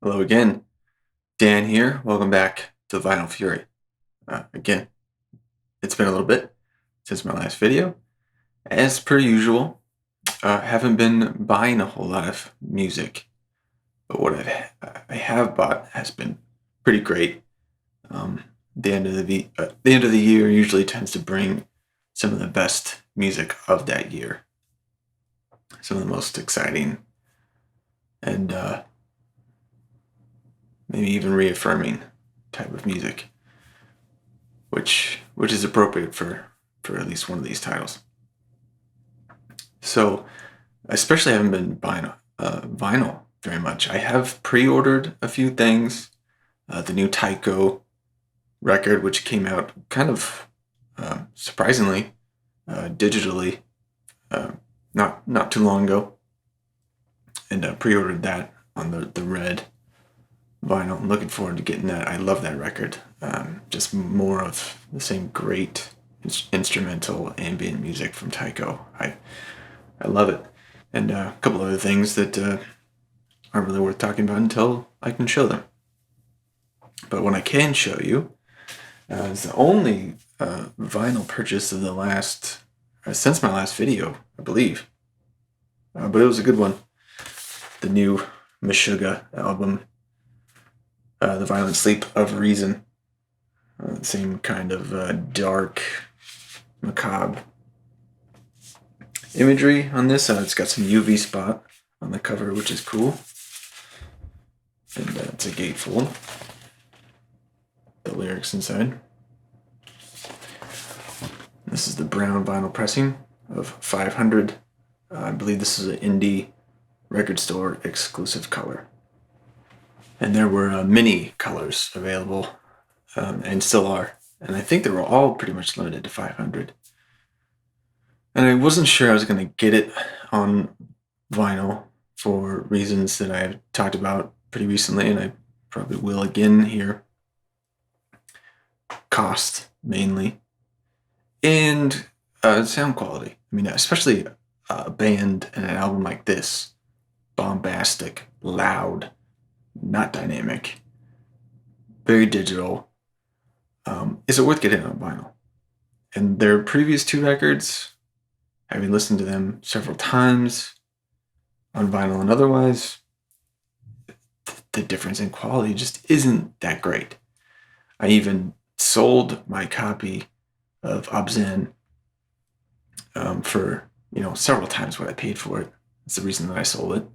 Hello again, Dan here. Welcome back to Vinyl Fury. Again, it's been a little bit since my last video. As per usual, haven't been buying a whole lot of music, but what I have bought has been pretty great. The end of the year usually tends to bring some of the best music of that year, some of the most exciting and maybe even reaffirming type of music, which is appropriate for at least one of these titles. So, I especially haven't been buying vinyl very much. I have pre-ordered a few things. The new Tycho record, which came out kind of surprisingly digitally, uh, not too long ago, and pre-ordered that on the red vinyl. I'm looking forward to getting that. I love that record. Just more of the same great instrumental ambient music from Tycho. I love it. And a couple other things that aren't really worth talking about until I can show them. But what I can show you is the only vinyl purchase of the last, since my last video, I believe. But it was a good one. The new Meshuggah album, The Violent Sleep of Reason. Same kind of dark, macabre imagery on this. It's got some UV spot on the cover, which is cool. And it's a gatefold. The lyrics inside. This is the brown vinyl pressing of 500. I believe this is an indie record store exclusive color. And there were many colors available, and still are. And I think they were all pretty much limited to 500. And I wasn't sure I was going to get it on vinyl for reasons that I've talked about pretty recently, and I probably will again here. Cost, mainly. And sound quality. I mean, especially a band and an album like this, bombastic, loud, not dynamic, very digital. Is it worth getting on vinyl? And their previous two records, having listened to them several times on vinyl and otherwise, the difference in quality just isn't that great. I even sold my copy of Obscene for several times what I paid for it. That's the reason that I sold it.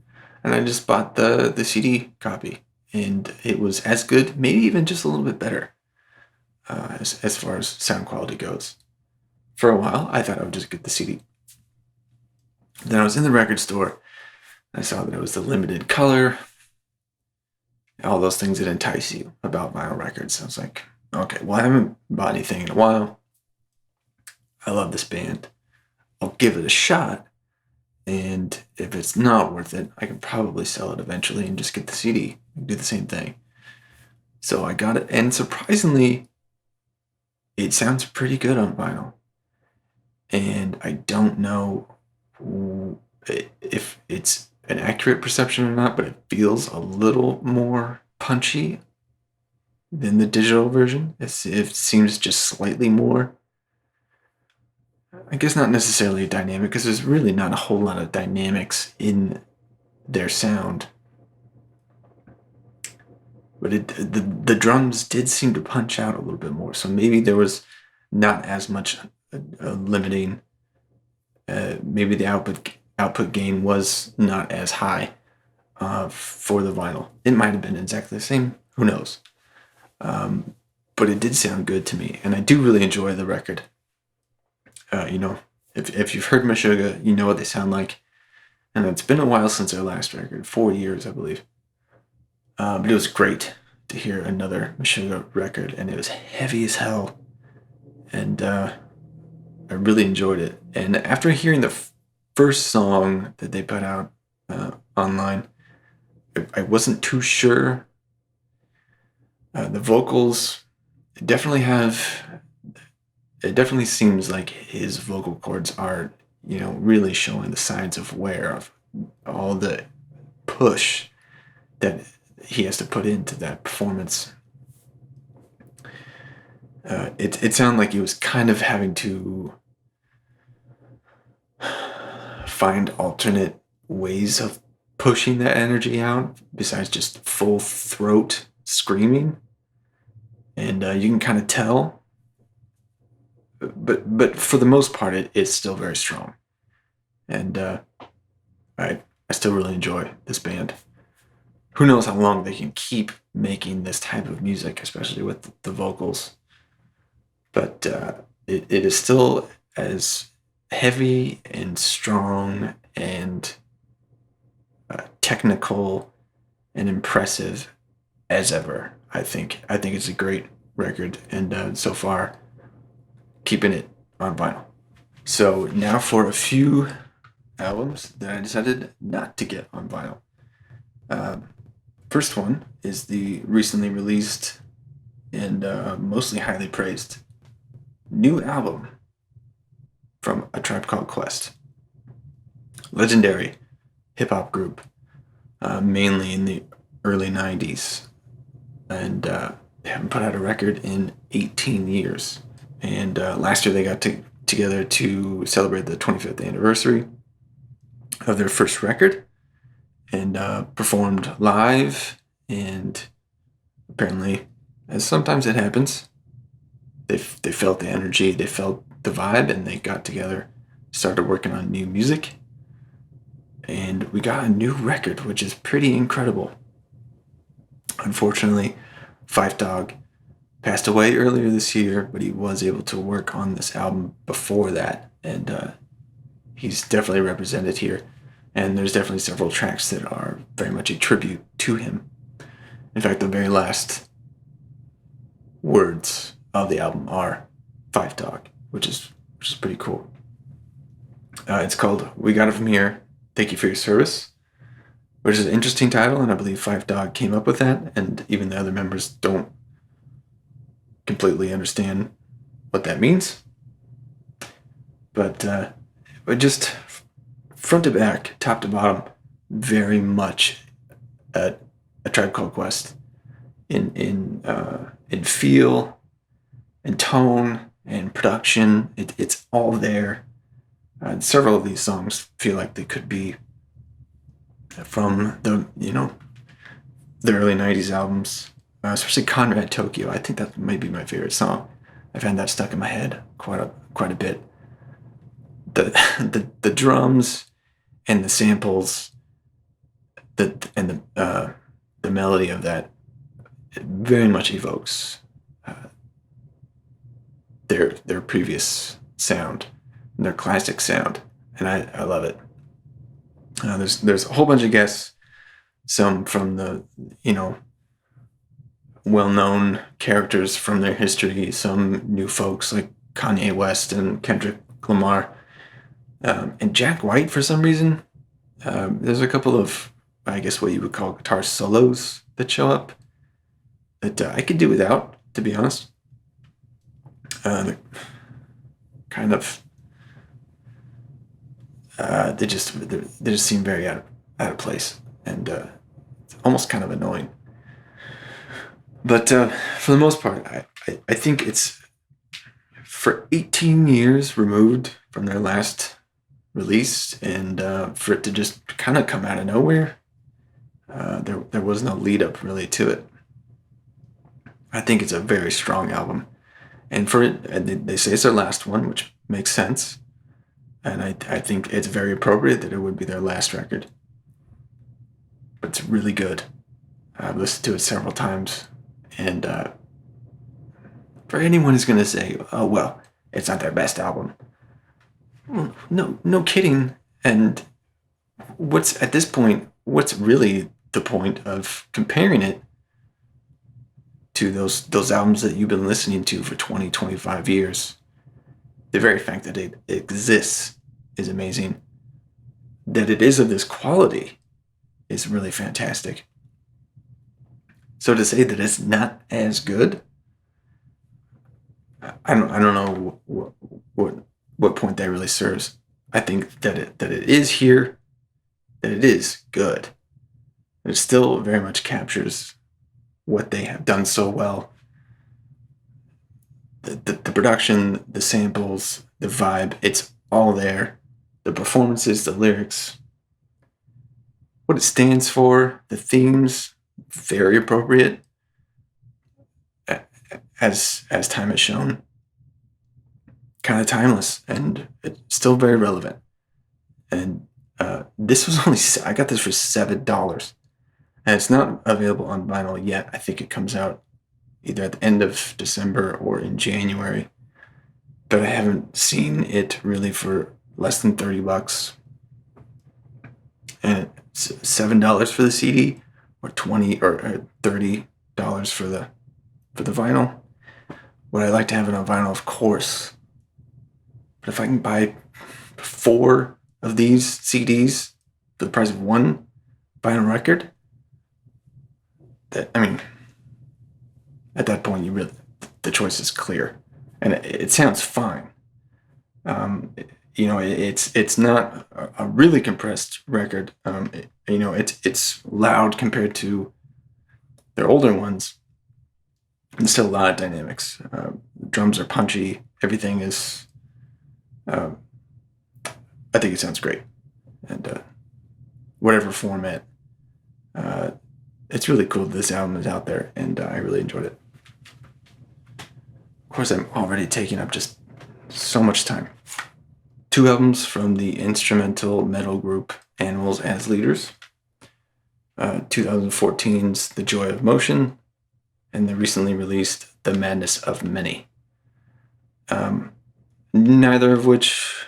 And I just bought the CD copy, and it was as good, maybe even just a little bit better as far as sound quality goes. For a while, I thought I would just get the CD. Then I was in the record store, and I saw that it was the limited color, all those things that entice you about vinyl records. I was like, okay, well, I haven't bought anything in a while. I love this band. I'll give it a shot. And if it's not worth it, I can probably sell it eventually and just get the CD and do the same thing. So I got it, and surprisingly, it sounds pretty good on vinyl. And I don't know if it's an accurate perception or not, but it feels a little more punchy than the digital version. It seems just slightly more, I guess, not necessarily dynamic, because there's really not a whole lot of dynamics in their sound. But the drums did seem to punch out a little bit more. So maybe there was not as much limiting. Maybe the output gain was not as high for the vinyl. It might have been exactly the same. Who knows? But it did sound good to me, and I do really enjoy the record. If you've heard Meshuggah, you know what they sound like. And it's been a while since their last record, 4 years, I believe. But it was great to hear another Meshuggah record, and it was heavy as hell. And I really enjoyed it. And after hearing the first song that they put out online, I wasn't too sure. The vocals definitely it definitely seems like his vocal cords are, really showing the signs of wear, of all the push that he has to put into that performance. It sounded like he was kind of having to find alternate ways of pushing that energy out besides just full throat screaming, and you can kind of tell. But for the most part, it's still very strong, and I still really enjoy this band. Who knows how long they can keep making this type of music, especially with the vocals. But it is still as heavy and strong and technical and impressive as ever. I think it's a great record, and so far, keeping it on vinyl. So now for a few albums that I decided not to get on vinyl. First one is the recently released and mostly highly praised new album from A Tribe Called Quest. Legendary hip hop group, mainly in the early 90s. And they haven't put out a record in 18 years. And last year they got together to celebrate the 25th anniversary of their first record and performed live. And apparently, as sometimes it happens, they felt the energy, they felt the vibe, and they got together, started working on new music, and we got a new record, which is pretty incredible. Unfortunately, Five Dog passed away earlier this year, but he was able to work on this album before that, and he's definitely represented here. And there's definitely several tracks that are very much a tribute to him. In fact, the very last words of the album are Five Dog, which is pretty cool. It's called "We Got It From Here. Thank You for Your Service," which is an interesting title, and I believe Five Dog came up with that, and even the other members don't completely understand what that means. But just front to back, top to bottom, very much a Tribe Called Quest in feel, and tone, and production. It's all there. Several of these songs feel like they could be from the early 90s albums, especially Conrad Tokyo. I think that might be my favorite song. I've had that stuck in my head quite a bit. The drums and the samples, and the melody of that, it very much evokes their previous sound, their classic sound, and I love it. There's a whole bunch of guests, some from the well-known characters from their history, some new folks like Kanye West and Kendrick Lamar, and Jack White for some reason. There's a couple of, I guess, what you would call guitar solos that show up that I could do without, to be honest. They're kind of they just seem very out of place, and it's almost kind of annoying. But for the most part, I think it's, for 18 years removed from their last release, and for it to just kind of come out of nowhere, there was no lead up really to it. I think it's a very strong album, and for it, they say it's their last one, which makes sense, and I think it's very appropriate that it would be their last record. But it's really good. I've listened to it several times, and for anyone who's going to say, "Oh well, it's not their best album," well, no kidding. And what's at this point? What's really the point of comparing it to those albums that you've been listening to for 20, 25 years? The very fact that it exists is amazing. That it is of this quality is really fantastic. So to say that it's not as good, I don't know what point that really serves. I think that it is here, that it is good, It still very much captures what they have done so well. The production, the samples, the vibe, it's all there. The performances, the lyrics, what it stands for, the themes, very appropriate, as time has shown. Kind of timeless, and it's still very relevant. And this was only, I got this for $7. And it's not available on vinyl yet. I think it comes out either at the end of December or in January. But I haven't seen it really for less than $30. And it's $7 for the CD, or $20 or $30 for the vinyl. Would I like to have it on vinyl? Of course. But if I can buy 4 of these CDs for the price of one vinyl record, I mean, at that point, the choice is clear, and it sounds fine. It's not a really compressed record. It's loud compared to their older ones, and still a lot of dynamics. Drums are punchy. Everything is. I think it sounds great, and whatever format. It's really cool that this album is out there, and I really enjoyed it. Of course, I'm already taking up just so much time. 2 albums from the instrumental metal group Animals as Leaders. 2014's The Joy of Motion, and the recently released The Madness of Many. Neither of which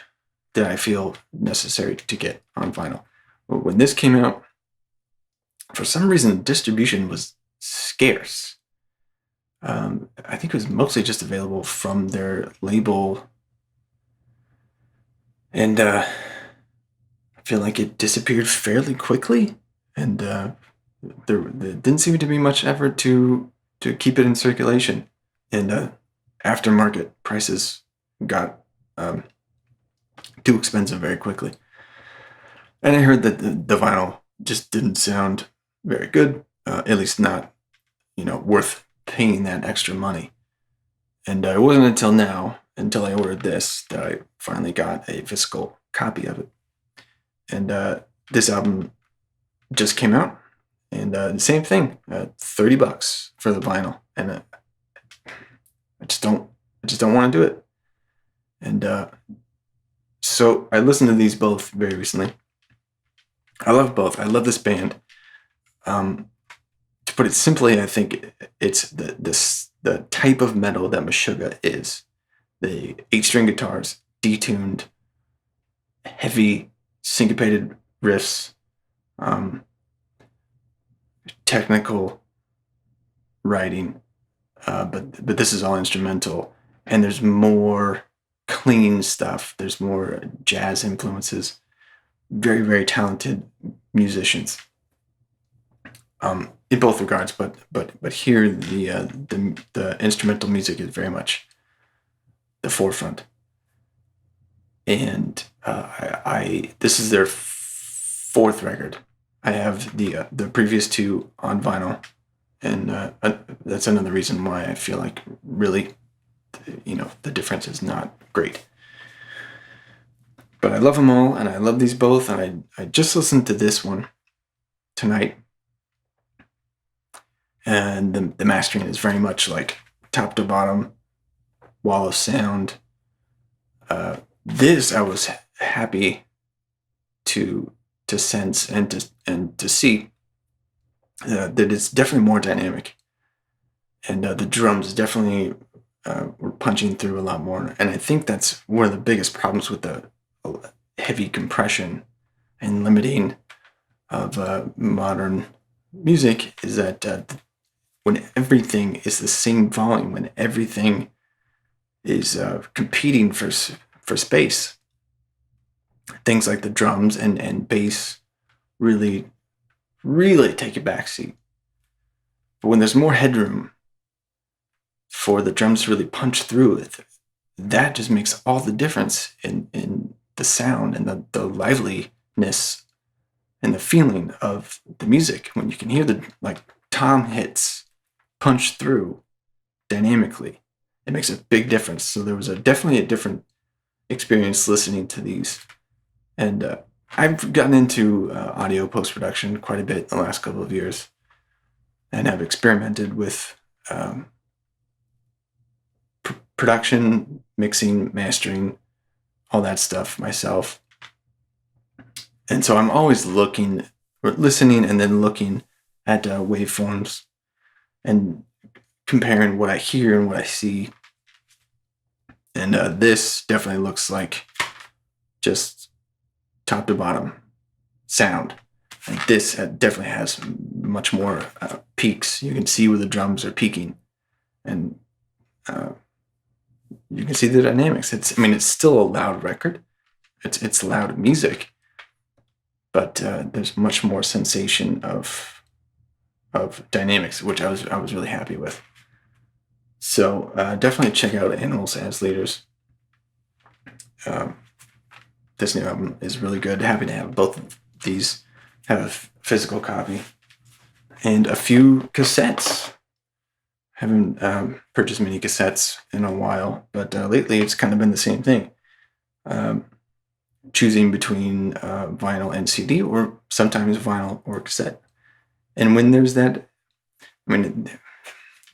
did I feel necessary to get on vinyl. But when this came out, for some reason, distribution was scarce. I think it was mostly just available from their label. And I feel like it disappeared fairly quickly. And there didn't seem to be much effort to keep it in circulation. And aftermarket prices got too expensive very quickly. And I heard that the vinyl just didn't sound very good, at least not, worth paying that extra money. And it wasn't until I ordered this, that I finally got a physical copy of it. And this album just came out, and the same thing, $30 for the vinyl, and I just don't want to do it. And so I listened to these both very recently. I love both. I love this band. To put it simply, I think it's the type of metal that Meshuggah is. The 8-string guitars, detuned, heavy, syncopated riffs, technical writing, but this is all instrumental, and there's more clean stuff. There's more jazz influences. Very, very talented musicians. In both regards, but here the instrumental music is very much the forefront. And this is their 4th record. I have the previous 2 on vinyl, and that's another reason why I feel like really, the difference is not great. But I love them all, and I love these both, and I just listened to this one tonight. And the mastering is very much like top to bottom, wall of sound. This I was happy to sense and to see that it's definitely more dynamic, and the drums definitely were punching through a lot more. And I think that's one of the biggest problems with the heavy compression and limiting of modern music, is that when everything is the same volume, when everything is competing for space, things like the drums and bass really, really take a backseat. But when there's more headroom for the drums to really punch through it, that just makes all the difference in the sound and the liveliness and the feeling of the music when you can hear the tom hits punch through dynamically. It makes a big difference. So there was definitely a different experience listening to these. And I've gotten into audio post-production quite a bit in the last couple of years, and have experimented with production, mixing, mastering, all that stuff myself. And so I'm always listening and then looking at waveforms and comparing what I hear and what I see. And this definitely looks like just top to bottom sound. And this definitely has much more peaks. You can see where the drums are peaking, and you can see the dynamics. It's still a loud record. It's loud music, but there's much more sensation of dynamics, which I was really happy with. So definitely check out Animals as Leaders. This new album is really good. Happy to have both of these. Have a physical copy and a few cassettes. Haven't purchased many cassettes in a while, but lately it's kind of been the same thing. Choosing between vinyl and CD, or sometimes vinyl or cassette. And when there's that,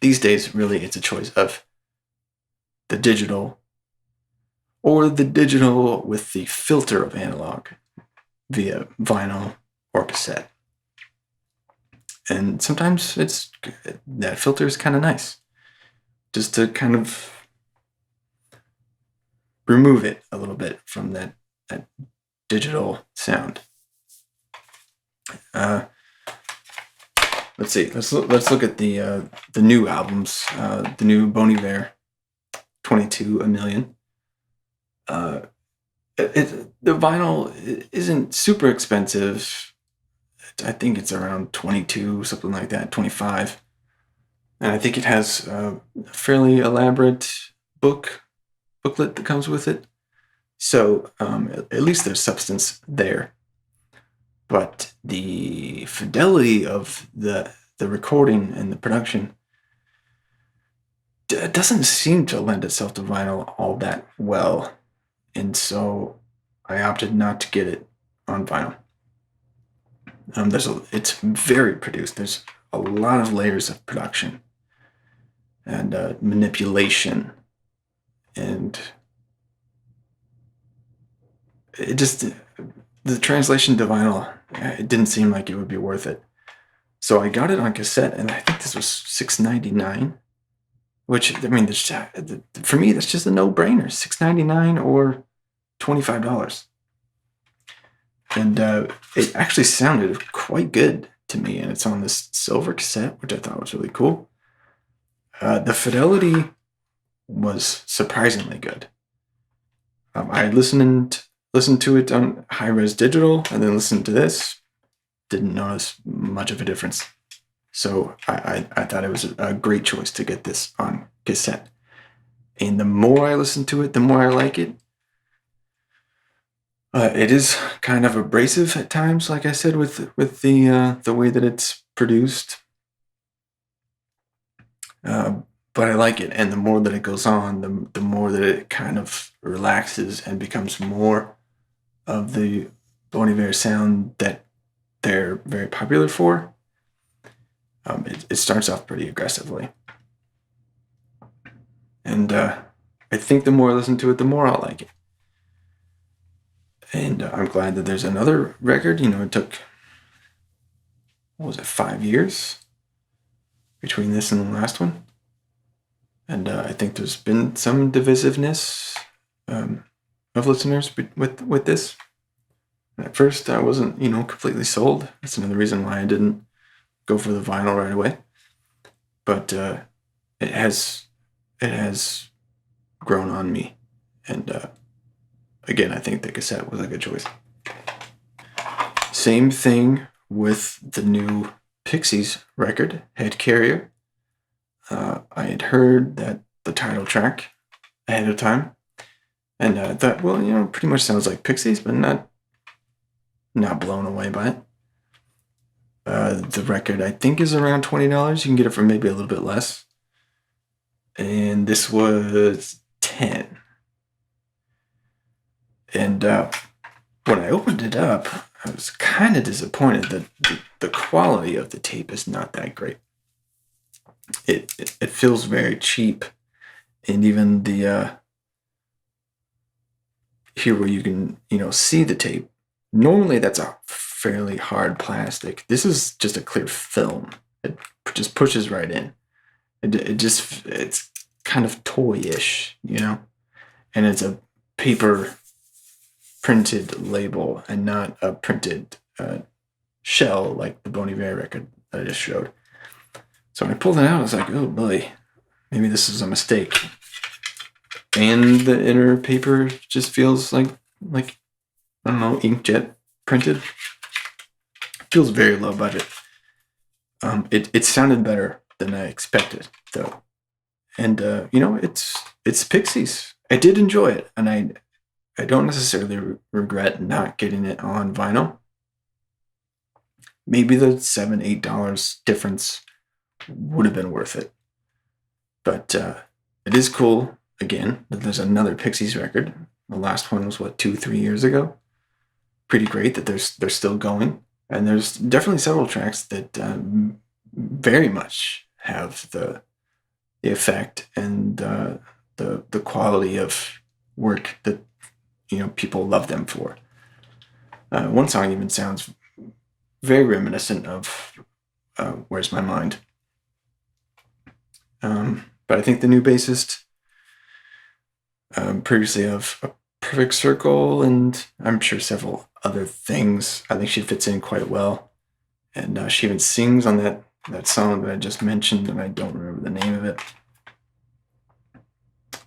these days really it's a choice of the digital or the digital with the filter of analog via vinyl or cassette. And sometimes that filter is kind of nice, just to kind of remove it a little bit from that digital sound. Let's see. Let's look at the new albums. The new Bon Iver, 22 a million. The vinyl isn't super expensive. I think it's around 22, something like that, 25. And I think it has a fairly elaborate booklet that comes with it. So at least there's substance there. But the fidelity of the recording and the production doesn't seem to lend itself to vinyl all that well. And so I opted not to get it on vinyl. It's very produced. There's a lot of layers of production and manipulation, and the translation to vinyl, it didn't seem like it would be worth it. So I got it on cassette, and I think this was $6.99, which for me that's just a no-brainer. $6.99 or $25. And it actually sounded quite good to me, and it's on this silver cassette, which I thought was really cool. The fidelity was surprisingly good. I listened to it on high-res digital, and then listened to this. Didn't notice much of a difference. So I thought it was a great choice to get this on cassette. And the more I listen to it, the more I like it. It is kind of abrasive at times, like I said, with the way that it's produced. But I like it, and the more that it goes on, the more that it kind of relaxes and becomes more of the Bon Iver sound that they're very popular for. It starts off pretty aggressively. And I think the more I listen to it, the more I'll like it. And I'm glad that there's another record. It took, 5 years between this and the last one. And I think there's been some divisiveness of listeners with this. At first, I wasn't, completely sold. That's another reason why I didn't go for the vinyl right away. But it has grown on me, and again, I think the cassette was a good choice. Same thing with the new Pixies record, Head Carrier. I had heard that the title track ahead of time, and I thought, pretty much sounds like Pixies, but not blown away by it. The record, I think, is around $20. You can get it for maybe a little bit less. And this was 10. And when I opened it up, I was kind of disappointed that the quality of the tape is not that great. It feels very cheap, and even the here where you can see the tape. Normally that's a fairly hard plastic. This is just a clear film. It just pushes right in. It's kind of toy-ish, and it's a paper printed label and not a printed shell like the Bon Iver record that I just showed. So when I pulled it out, I was like, oh boy, maybe this is a mistake. And the inner paper just feels like I don't know, inkjet printed. It feels very low budget. It sounded better than I expected, though. And it's Pixies. I did enjoy it, and I don't necessarily regret not getting it on vinyl. Maybe the $7-8 difference would have been worth it. But it is cool, again, that there's another Pixies record. The last one was, 2-3 years ago? Pretty great that they're still going. And there's definitely several tracks that very much have the effect and the quality of work that people love them for. One song even sounds very reminiscent of Where's My Mind. But I think the new bassist, previously of A Perfect Circle, and I'm sure several other things, I think she fits in quite well. And she even sings on that song that I just mentioned, and I don't remember the name of it.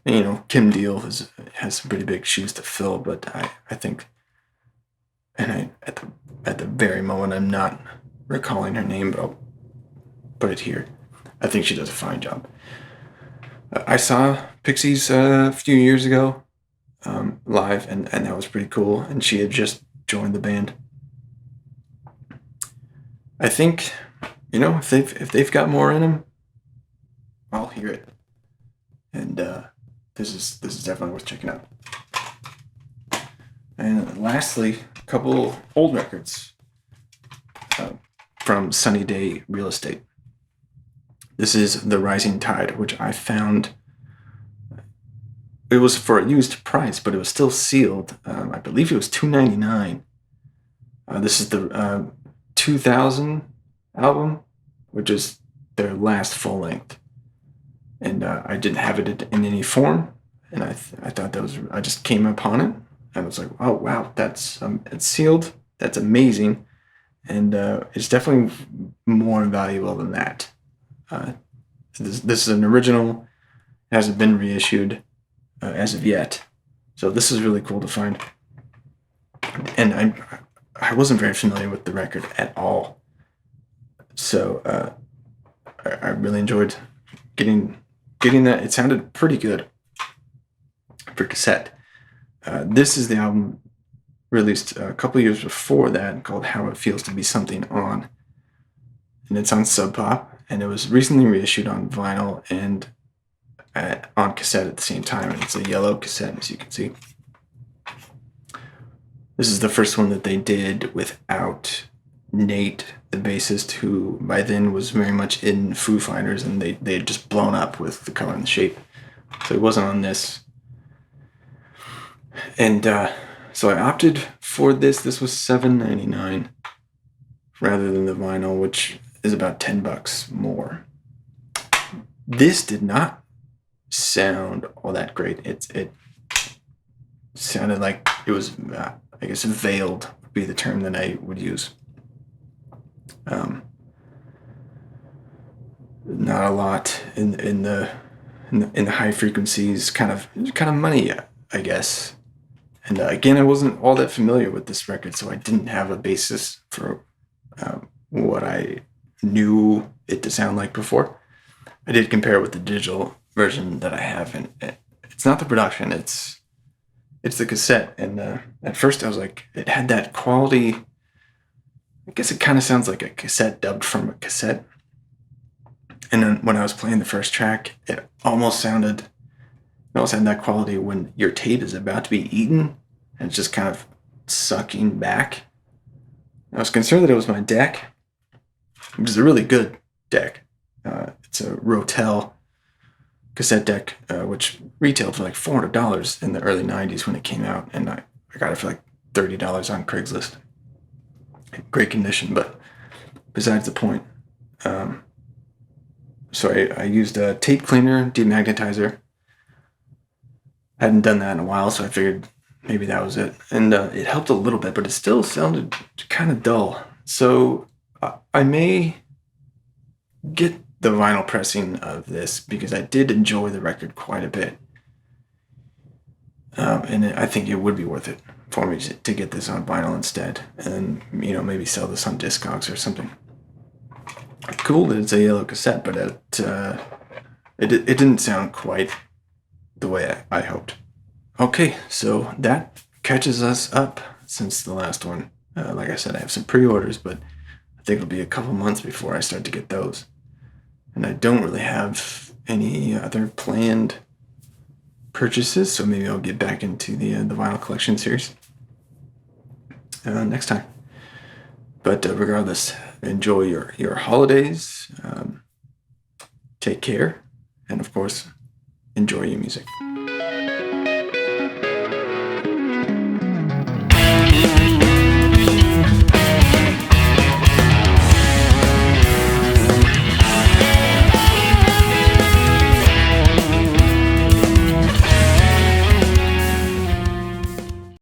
And, Kim Deal has some pretty big shoes to fill, but I think, and at the very moment, I'm not recalling her name, but I'll put it here. I think she does a fine job. I saw Pixies a few years ago live, and that was pretty cool. And she had just joined the band. I think, if they've got more in them, I'll hear it. And this is definitely worth checking out. And lastly, a couple old records from Sunny Day Real Estate. This is The Rising Tide, which I found. It was for a used price, but it was still sealed. I believe it was $2.99. This is the 2000 album, which is their last full length. And I didn't have it in any form, and I thought that was. I just came upon it, and I was like, oh wow, that's it's sealed. That's amazing, and it's definitely more valuable than that. This is an original. It hasn't been reissued as of yet, so this is really cool to find. And I wasn't very familiar with the record at all, so I really enjoyed getting that. It sounded pretty good for cassette. This is the album released a couple years before that, called How It Feels to Be Something On. And it's on Sub Pop, and it was recently reissued on vinyl and on cassette at the same time. And it's a yellow cassette, as you can see. This is the first one that they did without Nate, the bassist, who by then was very much in Foo Fighters, and they had just blown up with The Color and the Shape. So he wasn't on this. And so I opted for this. This was $7.99 rather than the vinyl, which is about $10 more. This did not sound all that great. It sounded like it was, I guess, veiled would be the term that I would use. Not a lot in the high frequencies, kind of money, I guess. And again, I wasn't all that familiar with this record, so I didn't have a basis for what I knew it to sound like before. I did compare it with the digital version that I have, and it's not the production, it's the cassette. And at first I was like, it had that quality I guess it kind of sounds like a cassette dubbed from a cassette. And then when I was playing the first track, it almost had that quality when your tape is about to be eaten and it's just kind of sucking back. I was concerned that it was my deck, which is a really good deck. It's a Rotel cassette deck, which retailed for like $400 in the early 90s when it came out, and I got it for like $30 on Craigslist. Great condition, but besides the point. So I used a tape cleaner, demagnetizer. I hadn't done that in a while, so I figured maybe that was it. And it helped a little bit, but it still sounded kind of dull. So I may get the vinyl pressing of this because I did enjoy the record quite a bit. And I think it would be worth it for me to get this on vinyl instead, and maybe sell this on Discogs or something. Cool that it's a yellow cassette, but it didn't sound quite the way I hoped. Okay, so that catches us up since the last one. Like I said, I have some pre-orders, but I think it'll be a couple months before I start to get those. And I don't really have any other planned purchases, so maybe I'll get back into the vinyl collection series next time. But regardless, enjoy your holidays, take care, and of course, enjoy your music.